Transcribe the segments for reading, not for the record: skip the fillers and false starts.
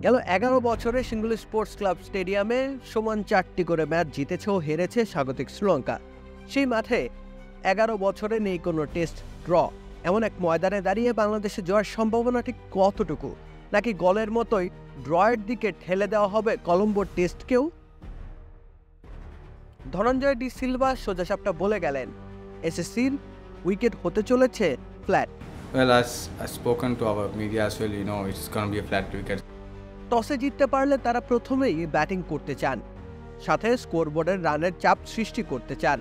গেল ১১ বছরে single sports club স্টেডিয়ামে সমান ৪টি করে ম্যাচ জিতেছে ও হেরেছে স্বাগতিক শ্রীলঙ্কা। সেই মাঠে ১১ বছরে নেই কোনো টেস্ট ড্র। এমন এক ময়দানে দাঁড়িয়ে বাংলাদেশের জয়ের সম্ভাবনা ঠিক কতটুকু? নাকি গলের মতোই ড্রয়ের দিকে ঠেলে দেওয়া হবে কলম্বোর টেস্টকেও? ধনঞ্জয় ডি সিলভা সোজাসাপটা বলে গেলেন, এসএসসির উইকেট হতে চলেছে flat. Well, as I've spoken to our media as well, it's going to be a flat wicket. টসে জিততে পারলে তারা প্রথমেই ব্যাটিং করতে চান, সাথে স্কোরবোর্ডের রানের চাপ সৃষ্টি করতে চান।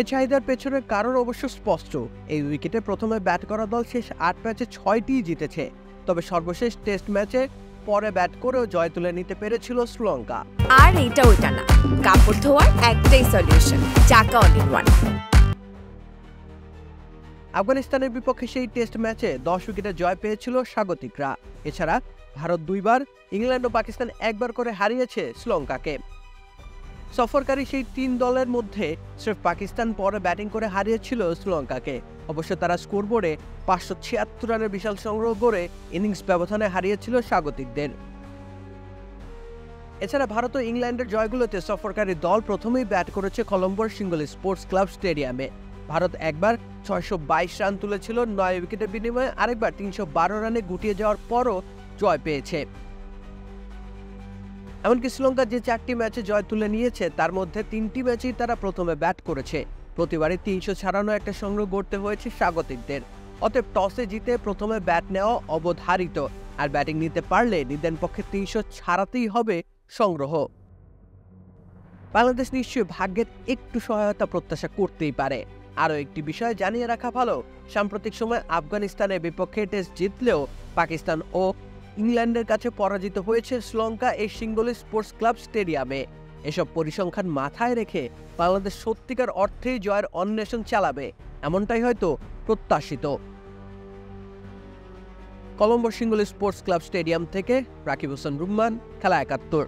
এ চাহিদার পেছনের কারণ অবশ্য স্পষ্ট। এই উইকেটে প্রথমে ব্যাট করা দল শেষ ৮ ম্যাচে ৬টিই জিতেছে। তবে সর্বশেষ টেস্ট ম্যাচে পরে ব্যাট করেও জয় তুলে নিতে পেরেছিল শ্রীলঙ্কা। আর এটা ওইটা না, কাপড় ধোয়ার একটাই সলিউশন, চাকা অল ইন ওয়ান। আফগানিস্তানের বিপক্ষে সেই টেস্ট ম্যাচে ১০ উইকেটে জয় পেয়েছিল স্বাগতিকরা। এছাড়া ভারত ২ বার, ইংল্যান্ড ও পাকিস্তান ১ বার করে হারিয়েছে শ্রীলঙ্কাকে। সফরকারী সেই ৩ দলের মধ্যে স্রেফ পাকিস্তান পরে ব্যাটিং করে হারিয়েছিল শ্রীলঙ্কাকে। অবশ্য তারা স্কোরবোর্ডে ৫৭৬ রানের বিশাল সংগ্রহ করে ইনিংস ব্যবধানে হারিয়েছিল স্বাগতিকদের। এছাড়া ভারত ও ইংল্যান্ডের জয়গুলোতে সফরকারী দল প্রথমেই ব্যাট করেছে কলম্বোর সিঙ্গল স্পোর্টস ক্লাব স্টেডিয়ামে। ভারত একবার ৬২২ রান তুলেছিল ৯ উইকেটের বিনিময়ে, আরেকবার ৩১২ রানে গুটিয়ে যাওয়ার পরও জয় পেয়েছে। এমনকি শ্রীলঙ্কা যে ৪টি ম্যাচে জয় তুলে নিয়েছে তার মধ্যে ৩টি ম্যাচেই তারা প্রথমে ব্যাট করেছে। প্রতিবারই ৩৫৬ একটা সংগ্রহ করতে হয়েছে স্বাগতিকদের। অতএব টসে জিতে প্রথমে ব্যাট নেওয়া অবধারিত, আর ব্যাটিং নিতে পারলে নিদেন পক্ষে ৩০০ ছাড়াতেই হবে সংগ্রহ। বাংলাদেশ নিশ্চয়ই ভাগ্যের একটু সহায়তা প্রত্যাশা করতেই পারে। আরও একটি বিষয় জানিয়ে রাখা ভালো, সাম্প্রতিক সময় আফগানিস্তানের বিপক্ষে টেস্ট জিতলেও পাকিস্তান ও ইংল্যান্ডের কাছে পরাজিত হয়েছে শ্রীলঙ্কা এই সিঙ্গল স্পোর্টস ক্লাব স্টেডিয়ামে। এসব পরিসংখ্যান মাথায় রেখে বাংলাদেশ সত্যিকার অর্থেই জয়ের অন্বেষণ চালাবে, এমনটাই হয়তো প্রত্যাশিত। Colombo single sports club stadium থেকে রাকিব হোসেন রুম্মান, খেলা ৭১।